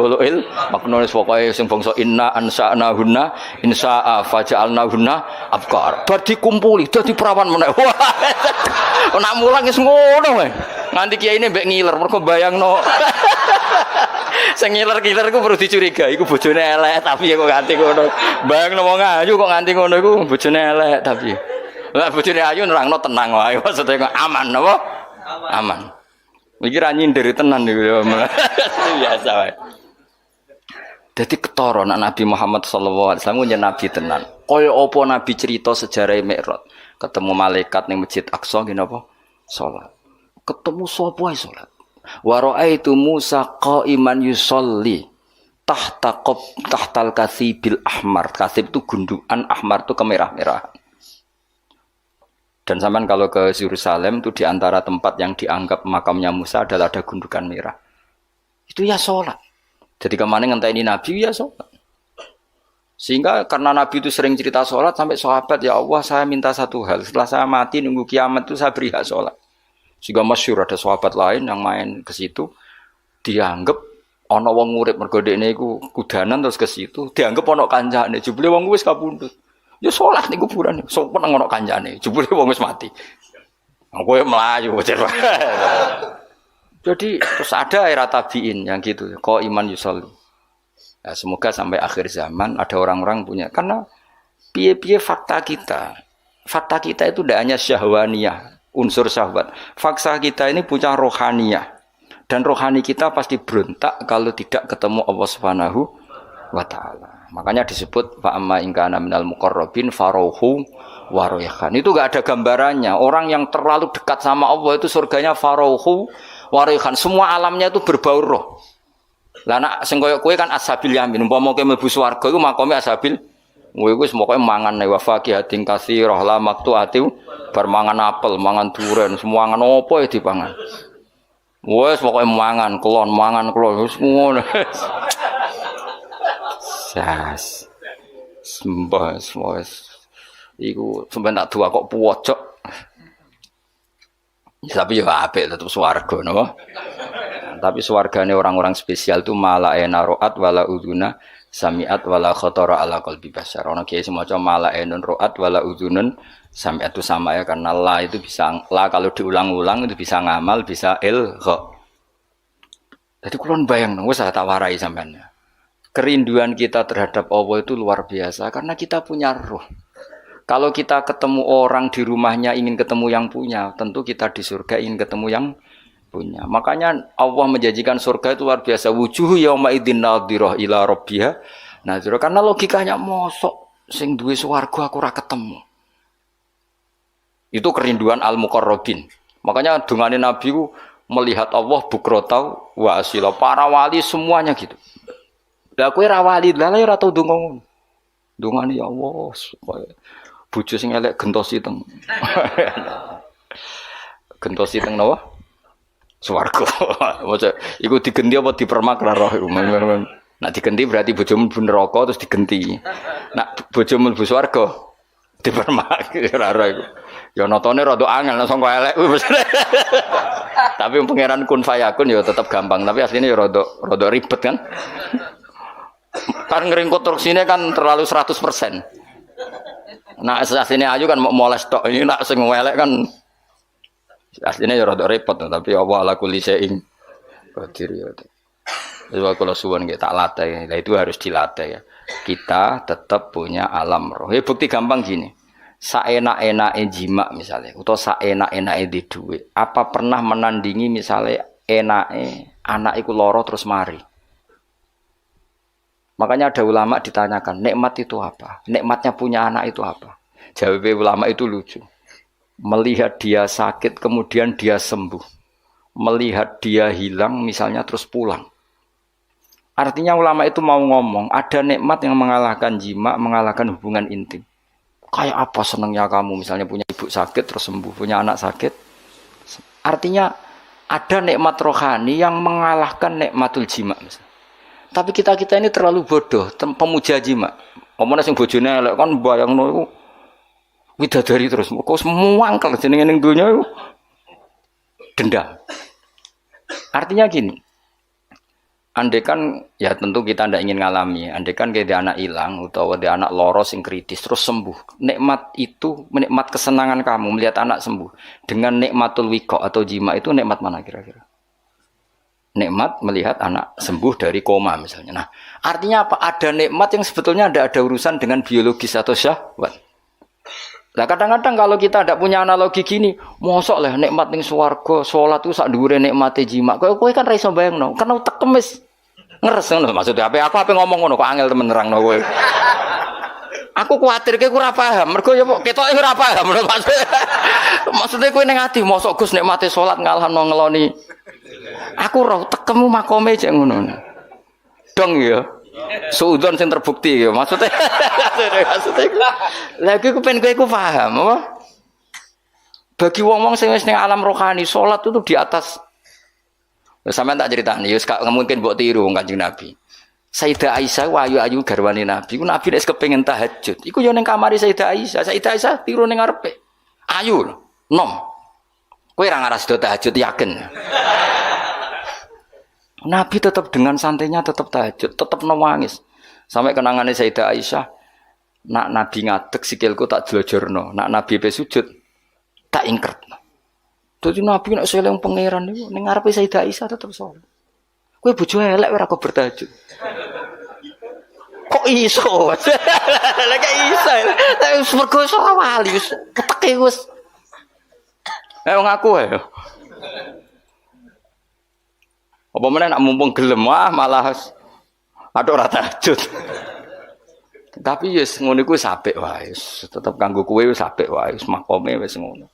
Uluil maknane pokoke sing bangsa inna ansa'nahunna insa'a faja'alnahunna abkar. Bar dikumpuli dadi perawan meneh. Wah. Nak mulang wis ngono wae. Nganti kiyaine mbek ngiler mergo bayangno. Sing ngiler-ngiler iku perlu dicurigai iku bojone elek tapi kok nganti ngono. Bayangno wong ayu kok nganti ngono iku bojone elek tapi. Lah bojone ayu nerangno tenang wae maksudnya aman napa? Aman. Iki ra nyindir tenan niku ya. Biasa wae. Jadi ketara Nabi Muhammad sallallahu alaihi wasallam nyen nabi tenan. Kaya apa nabi cerita sejarah Mi'raj. Ketemu malaikat ning Masjid Aqsa nggih napa? Salat. Ketemu sapa ae salat. Wa ra'aitu Musa qa'iman yusolli tahtal kathibil ahmar. Kathib itu gundukan, ahmar itu kemerah-merahan. Dan sampean kalau ke Yerusalem itu di antara tempat yang dianggap makamnya Musa adalah ada gundukan merah. Itu ya salat. Jadi kemana ngenteni Nabi ya sholat. Sehingga karena Nabi itu sering cerita sholat sampai sahabat ya Allah saya minta satu hal setelah saya mati nunggu kiamat itu saya beri hak sholat. Sehingga masyhur ada sahabat lain yang main ke situ dianggap ana wong urip mergo dekne iku kudanan terus ke situ dianggap ana kancane jebule wong wis kapundhut. Ya sholat ning kuburan sopan ana kancane jebule wong wis mati. Kowe mlayu bocah. Jadi terus ada era tabiin yang gitu, kok iman yusolli. Ya, semoga sampai akhir zaman ada orang-orang punya karena piye-piye fakta kita itu tidak hanya syahwaniyah, unsur syahwat. Fakta kita ini punya rohaniyah dan rohani kita pasti berontak kalau tidak ketemu Allah Subhanahu wa taala. Makanya disebut fa amma in kana minal muqarrabin farauhu wa rayhan. Itu enggak ada gambarannya. Orang yang terlalu dekat sama Allah itu surganya farauhu warihan, semua alamnya itu berbau roh. Lah nak sing koyo kowe kan ashabil yamin, umpama kowe mlebu swarga iku makome ashabil. Kowe wis pokoke mangan wa faqihatin katsirah la maqtu'ati, bar mangan apel, mangan duren, semua mangan opo ya dipangan. Wes pokoke mangan kelon wis ngono. Sas. Sembah wis. Iku sampeyan tak dua kok pucuk. Tapi ya apik tetep swarga napa. Tapi swargane orang-orang spesial itu mala ena roat wala uduna samiat wala khatara ala qalbi bashar. Ono kiai semaca mala enun roat wala udunun samiat itu sama ya karena la itu bisa la kalau diulang-ulang itu bisa ngamal bisa ilgha. Jadi kulon bayang wis tak warai sampean. Kerinduan kita terhadap Allah itu luar biasa karena kita punya roh. Kalau kita ketemu orang di rumahnya ingin ketemu yang punya, tentu kita di surga ingin ketemu yang punya. Makanya Allah menjanjikan surga itu luar biasa. Wujuhu yauma idzin nadhirah ila rabbiha nadhirah. Karena logikanya mosok sing duwe swarga aku ora ketemu. Itu kerinduan al-muqarrabin. Makanya dungane Nabi ku melihat Allah bukrotau wa asila. Para wali semuanya gitu. Lah kowe ra wali, lah ora tau ndonga ngono. Dungane ya Allah supaya bojo sing elek gentosi teng. Gentosi teng napa? Swarga. Maksud iku digenti apa dipermak ra roh. Nek digenti berarti bojomu mlebu neraka terus digenti. Nek bojomu mlebu swarga dipermak ra roh iku. Ya notone rada angel nek sangka elek. Tapi pangeran kun fayakun ya tetap gampang, tapi aslinya ya rada ribet kan. Kan ngeringkut terusine kan terlalu 100%. Nah, aslinya ayu kan mau moles tok. Ini nak sing welek kan aslinya ya rada repot, tapi Allah ala kulli syai'in qadir ya. Jadi kalau suwun nggih tak latih. Nah, itu harus dilatih ya. Kita tetap punya alam roh. Ya, bukti gampang gini. Saenak-enake jima misalnya atau saenak-enake di duit. Apa pernah menandingi misalnya enake anak iku lara terus mari? Makanya ada ulama ditanyakan, nikmat itu apa? Nikmatnya punya anak itu apa? Jawab ulama itu lucu. Melihat dia sakit, kemudian dia sembuh. Melihat dia hilang, misalnya terus pulang. Artinya ulama itu mau ngomong, ada nikmat yang mengalahkan jima, mengalahkan hubungan intim. Kayak apa senangnya kamu, misalnya punya ibu sakit, terus sembuh. Punya anak sakit. Artinya ada nikmat rohani yang mengalahkan nikmatul jima. Misalnya. Tapi kita ini terlalu bodoh, pemuja jima. Ngomongnya sing bojone elek kan bayangno iku widadari terus. Kok semua angkel jenenge ning donya iku dendam. Artinya gini. Andai kan ya tentu kita tidak ingin ngalami. Andai kan kayak dia anak hilang atau dia anak loro sing kritis terus sembuh. Nikmat itu, nikmat kesenangan kamu melihat anak sembuh dengan nikmatul wiko atau jima itu nikmat mana kira-kira? Nikmat melihat anak sembuh dari koma misalnya. Nah, artinya apa? Ada nikmat yang sebetulnya ada urusan dengan biologis atau syahwat. Nah, kadang-kadang kalau kita tidak punya analogi gini, mosok lah nikmat ning swarga, salat itu sak dhuwure nikmate jima. Kowe kan ra iso bayangno, kan utek kemis. Ngeres ngono maksudnya apa ngomong ngono kok angel temen nerangno kowe. Aku kuwatir kowe ora paham, mergo ya ketoke ora paham maksudnya kowe ning ati mosok Gus nikmate salat ngalahno ngeloni. Aku ora tekemu makome cek ngono. Dong ya. Suudon sing terbukti ya maksudnya. Lagi aku pengen kowe paham apa? Bagi wong-wong sing wis ning alam rohani salat itu di atas. Sampeyan tak critani, wis gak mungkin mbok tiru wong Kanjeng Nabi. Sayyidah Aisyah ayu-ayu garwane Nabi. Ku Nabi nek kepengin tahajud, iku yo ning kamare Sayyidah Aisyah. Sayyidah Aisyah tiru ning ngarepe. Ayu lho, nom. Kowe ora ngaras do tahajud yakin. Nabi tetap dengan santainya tetap tahajud, tetap nangis. Sampai kenangannya Sayyidah Aisyah, nak Nabi ngadeg sikilku tak jelojorno, nak Nabi pe sujud tak ingkretno. Dadi Nabi nek seleng pangeran niku ning ngarepe Sayyidah Aisyah tetep salat. Kowe bojo elek ora kok bertahajud. Kok iso? Lah kok iso. Wis mergo iso wali wis peteke wis. Ayo ngaku ae. Apa meneh nak mumpung gelem malah ada ora tahajud. Tapi yes ngono iku apik wae, tetep kanggo kowe wis apik wae, wis makome wis ngono.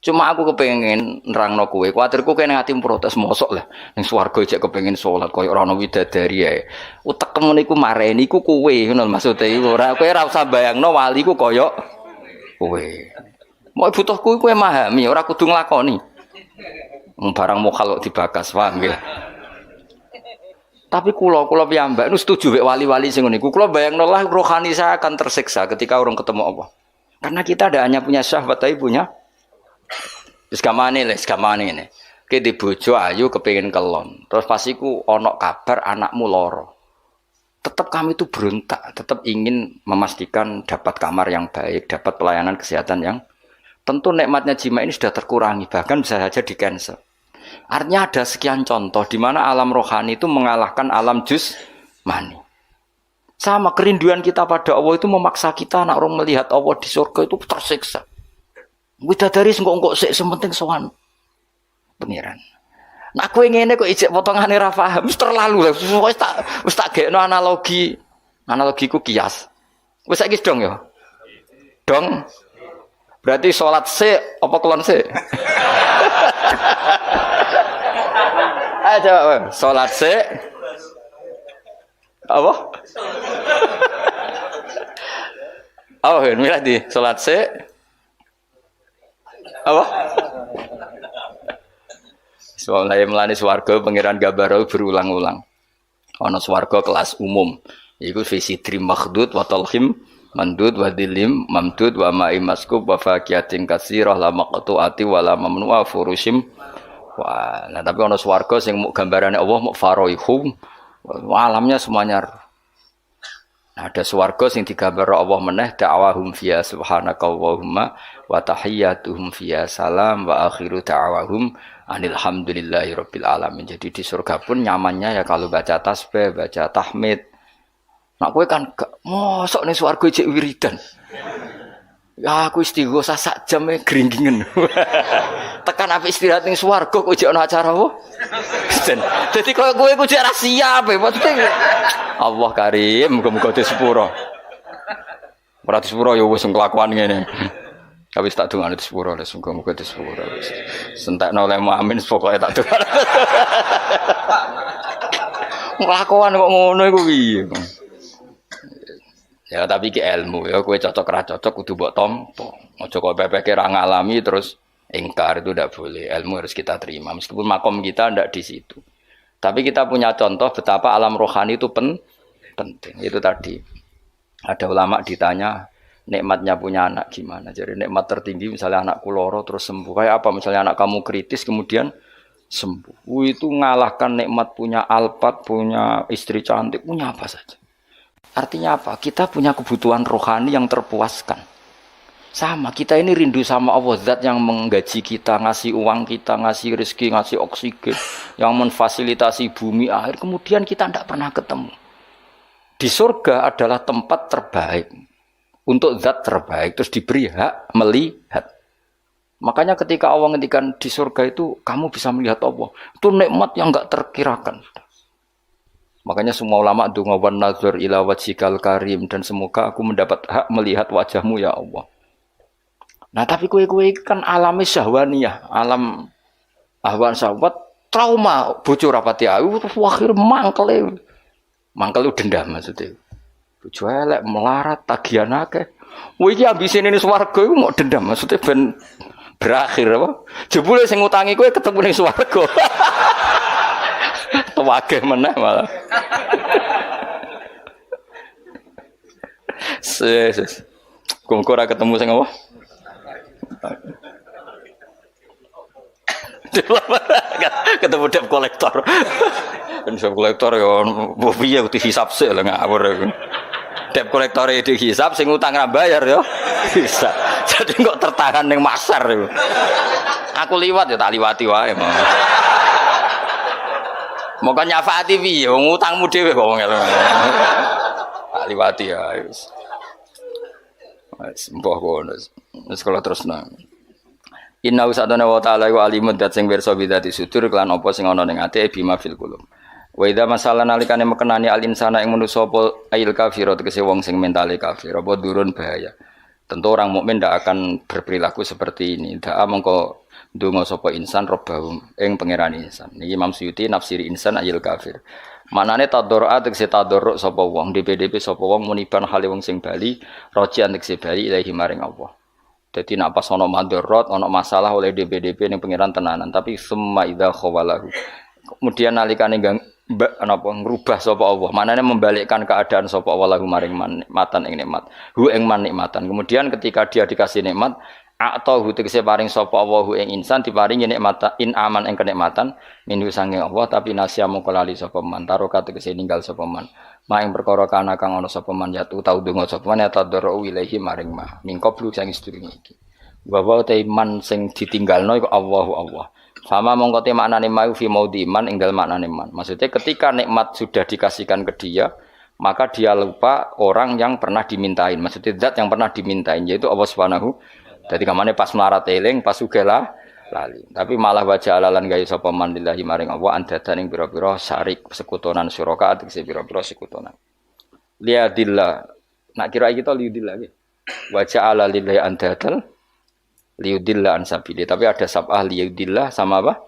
Cuma aku kepengin nerangno kowe, kuwatirku kene ati protes mosok lah ning swarga jek kepengin salat koyo ora ono widadari ae. Utekmu niku mareni iku kowe ngono maksude iku ora kowe ora usah bayangno wali ku koyo kowe. Mau butuhku kowe memahami, ora kudu nglakoni. Barang mukhalok dibakas, paham nggih. Tapi kula piyambak nu setuju mek wali-wali sing niku. Kula bayangno lah rohani saya akan tersiksa ketika orang ketemu Allah. Karena kita tidak hanya punya syahwat tapi punya wis gamane ini. Ki di bojo ayu kepengin kelon. Terus pas iku ana kabar anakmu lara. Tetap kami itu berontak, tetap ingin memastikan dapat kamar yang baik, dapat pelayanan kesehatan yang tentu nikmatnya jima ini sudah terkurangi, bahkan bisa saja di-cancel. Artinya ada sekian contoh di mana alam rohani itu mengalahkan alam jusmani. Sama kerinduan kita pada Allah itu memaksa kita nak orang melihat Allah di surga itu tersiksa. Widadari engkok sik sementing sowan pengiran. Nah kowe ngene kok ijek potongane ra paham, wis terlalu lah. Wis tak gekno analogi. Analogiku kias. Wis saiki dong ya. Dong. Berarti salat sik apa kelon sik? Ayo coba, salat sik. Apa? Oh, milih di salat sik. Apa? Soalnya melani swarga pangeran Gabaro berulang-ulang. Ana swarga kelas umum. Iku visi trim makhdud wa talhim mandud wa dilim mamdud wa ma'i maskub wa faqiyatin katsirah la maqtu'ati wa la mamnu'a furushim. Wah, nah tapi ana swarga sing muk gambarane Allah muk faraihum. Alamnya semuanya. Nah, ada swarga sing digambar Allah meneh da'wahum fiya subhanakallahumma wa tahiyyatuhum fiya salam wa akhiru da'wahum alhamdulillahirabbil alamin. Jadi di surga pun nyamannya ya kalau baca tasbih, baca tahmid. Nah kowe kan gak mosok ning swarga cek wiridan. Ya aku istighosa sak jam gringgingen. Tekan apik istirahat ning swarga kok jek ana acara apa? Dadi koyo kowe ku jek ra siap maksudnya. Allah Karim, muga-muga disepuro. Ora disepuro ya wis kelakuan ngene. Habis tak dongane disepuro les muga-muga disepuro. Sentekno oleh amin pokoke tak dongane. Kelakuan kok ngono iku piye? Ya tapi ki ilmu ya kowe cocok ra cocok kudu mbok tampa. Aja kok pepeke ra ngalami terus ingkar itu tidak boleh. Ilmu harus kita terima meskipun makom kita ndak di situ. Tapi kita punya contoh betapa alam rohani itu penting. Itu tadi. Ada ulama ditanya nikmatnya punya anak gimana. Jadi nikmat tertinggi misalnya anakku loro terus sembuh. Kayak apa misalnya anak kamu kritis kemudian sembuh. Itu ngalahkan nikmat punya Alphard, punya istri cantik, punya apa saja. Artinya apa? Kita punya kebutuhan rohani yang terpuaskan. Sama, kita ini rindu sama Allah, zat yang menggaji kita, ngasih uang kita, ngasih rezeki, ngasih oksigen, yang memfasilitasi bumi air. Kemudian kita tidak pernah ketemu. Di surga adalah tempat terbaik untuk zat terbaik, terus diberi hak melihat. Makanya ketika Allah ngendikan di surga itu kamu bisa melihat Allah, itu nikmat yang enggak terkirakan. Makanya semua ulama donga wan nazar ila wajhikal karim, dan semoga aku mendapat hak melihat wajahmu ya Allah. Nah tapi kue kan alami syahwaniyah, alam ahwan syahwat, trauma bojo rapati ayu terus akhir mangkel dendam maksudnya. Bojo elek melarat tagihan akeh. Kowe iki ambisine ning swarga iku mau dendam maksudnya ben berakhir apa? Jebule sing ngutangi kowe ketemu ning swarga. Tuwageh meneh malah. Ses. Kok ora ketemu sing apa? Ketemu debt kolektor. Debt kolektor ya piye dihisab sik lho ngawur. Debt kolektor dihisab sing utang ra bayar ya. Bisa. Jadi kok tertahan ning masar iku. Aku liwat ya tak liwati wae. Moko nyafaati piye wong utangmu dhewe kok ngel. Tak liwati ya wis. Wis mbah kono. Wis kala terusna. Inna usadana wa ta'ala wa alimun dat sing pirsa bidati sudur kelan apa sing ana ning ati bima fil qulub. Wa idza masalah nalikane mekenani al insana ing manusa apa ail kafir tegese wong sing mentale kafir apa durun bahaya. Tentu orang mukmin ndak akan berperilaku seperti ini. Daa mengko ndonga sapa insan robbahum ing pangeran insan. Niki Imam Suyuti nafsiri insan ayil kafir. Manane tadorra tegese tadorruk sapa wong DPDP sapa wong muniban hale wong sing bali rojian tegese bali ilahi maring Allah. Dadi nek pas ana madharat, ana masalah oleh DPDP ning pangeran tenanan, tapi summa idza khawalahu. Kemudian nalikane napa ngrubah sapa Allah, manane membalikkan keadaan sapa Allah lahu maring nikmatan ing nikmat. Hu ing man nikmatan. Kemudian ketika dia dikasih nikmat, atau tegese paring sapa Allahu ing insan diparingi nikmat in aman ing kenikmatan minhu sange Allah tapi nasya mung lali sapa man taroka tegese ninggal sapa man maing perkara kana kang ana sapa man ya tau donga sapa man ya tadru ilahi maring ma mingkoblu sang sedurunge iki wa te iman sing ditinggalno iku Allah sama mongko te maknane mau fi maudhi man ing dalem maknane man maksudnya ketika nikmat sudah dikasihkan ke dia maka dia lupa orang yang pernah dimintain maksudnya zat yang pernah dimintain yaitu Allah Subhanahu. Jadi kamane pas melarat eling, pas sugela lali. Tapi malah wajah alalan gaya sapa man lillahi maring Allah andadan ing pira-pira syarik sekutonan suraka tegese pira-pira sekutonan. Liadillah. Nak kira kita liudillah iki. Wajah ala lillahi andadan liudillah an sabili. Tapi ada sabah liudillah sama apa?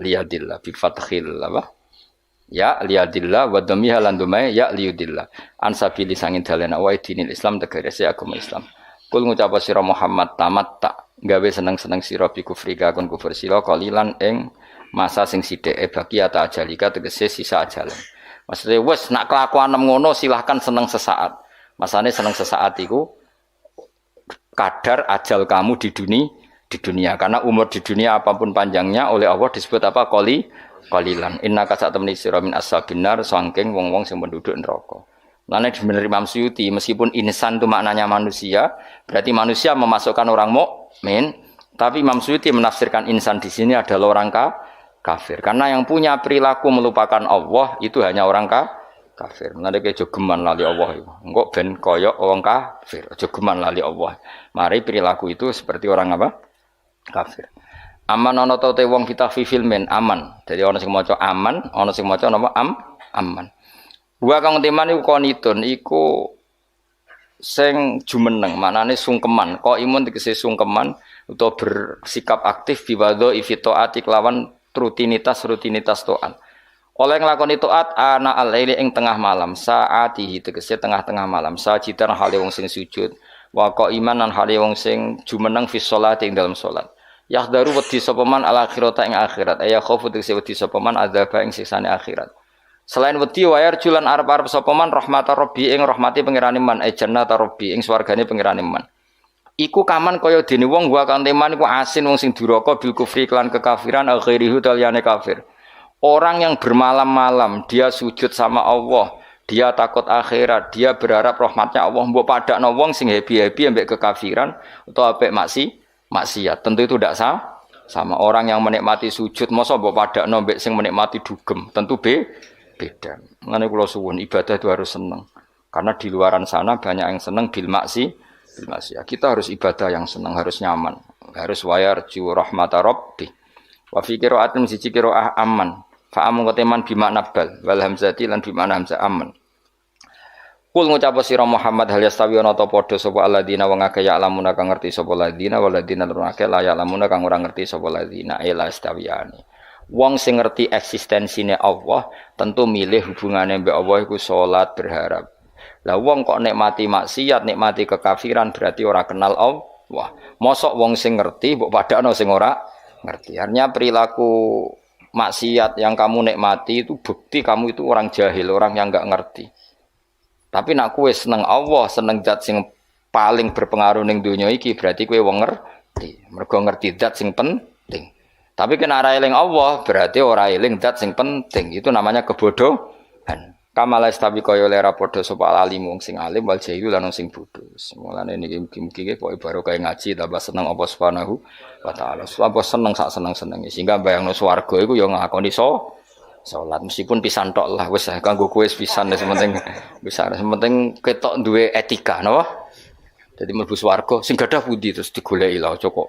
Liadillah bi fathil apa? Ya liadillah wa dhammiha lan dumai ya liudillah. An sabili sangin dalan wa dinil Islam tegese agama Islam. Kul ngucap sira Muhammad tamat tak gawe seneng-seneng sira bi kufrika kon kufur sira kalilan ing masa sing sithik bagi ata ajalika tegese sisa ajalan. Maksudnya wis nak kelakuan ngono silahkan seneng sesaat. Masane seneng sesaat iku kadar ajal kamu di dunia karena umur di dunia apapun panjangnya oleh Allah disebut apa qalilan. Innaka satamni sira min ashabinar saking wong-wong sing penduduk neraka. Lainnya benar Imam Suyuti, meskipun insan itu maknanya manusia, berarti manusia memasukkan orang mukmin, tapi Imam Suyuti menafsirkan insan di sini adalah orang kafir. Karena yang punya perilaku melupakan Allah itu hanya orang kafir. Nanti kayak jogeman lali Allah itu, enggak ben koyok orang kafir, jogeman lali Allah. Mari perilaku itu seperti orang apa? Kafir. Aman ono tau te wong kita fi filmen aman. Jadi ono sing maca aman, ono sing maca napa aman. Wa kang teman iku konitun iku sing jumeneng maknane sungkeman kok imun tegese sungkeman utawa bersikap aktif biwadho ifitoati lawan rutinitas taat oleh nglakoni taat ana al-laili ing tengah malam saati tegese tengah-tengah malam sajidan hale wong sing sujud wa qaiman lan hale wong sing jumeneng fi sholati ing dalam salat yahdaru wedi sapa man al akhirata ing akhirat aya khaufu tegese wedi sapa man adzaba ing siksane akhirat. Selain wedi wayar julan arep-arep sapa man rahmatar rabbi ing rahmati pangerane man jannata rabbi ing swargane pangerane man. Iku kaman kaya dene wong wa kan teman iku asin wong sing duraka bil kufri lan kekafiran akhirihu taliyane kafir. Orang yang bermalam-malam dia sujud sama Allah, dia takut akhirat, dia berharap rahmatnya Allah, mbok padakno wong sing happy-happy ambek kekafiran utawa ambek maksiat. Tentu itu tidak sama orang yang menikmati sujud masa mbok padakno ambek sing menikmati dugem. Tentu beda. Ngene kula suwun ibadah itu harus seneng. Karena di luaran sana banyak yang seneng bil maksiat. Kita harus ibadah yang seneng, harus nyaman, harus wayarju rahmata rabbi. Wa fi qira'atin siji qira'ah aman. Fa'amun koteman bimakna bal wal hamzati lan bimakna hamzah aman. Kul ngucap sira Muhammad hal yastawi ana ta padha sapa alladzina wong akeh ya lamuna kang ngerti sapa alladzina wal ladzina lan akeh la ya lamuna kang ora ngerti sapa alladzina ila istawiyane. Wong sing ngerti eksistensine Allah tentu milih hubungane mbek Allah iku salat berharap. Lah wong kok nikmati maksiat, nikmati kekafiran berarti ora kenal Allah. Mosok wong sing ngerti mbok padakno sing ora ngerti. Artinya perilaku maksiat yang kamu nikmati itu bukti kamu itu orang jahil, orang yang enggak ngerti. Tapi nak kowe seneng Allah, seneng zat sing paling berpengaruh ning donya iki berarti kowe wong ngerti. Mergo ngerti zat sing penting. Tapi kena ora eling Allah berarti ora eling zat sing penting. Itu namanya kebodohan. Kamala istabi kaya ora padha sapa alim wong sing alim wal jahil lan sing bodho. Mulane niki mugi-mugi pokoke barokah ngaji tambah seneng apa subhanahu wa ta'ala. Apa seneng sak seneng-senenge sehingga bayangno swarga iku ya ngakoni salat meskipun pisan tok lah wis kanggo kowe pisan wis penting bisa penting ketok duwe etika napa. Dadi mlebu swarga sing gadah pundi terus digoleki lah cocok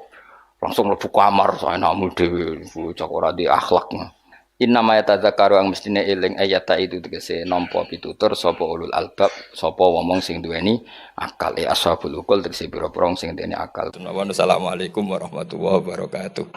langsung mlebu kamar saenamu dhewe cocok ora di akhlak. Inna ma yatadzakaru ang mestine eling ayata itu tegese nampa pitutur sapa ulul albab sapa wong sing duweni akal ashabul uqul tegese pira-pira sing duweni akal. Assalamualaikum warahmatullahi wabarakatuh.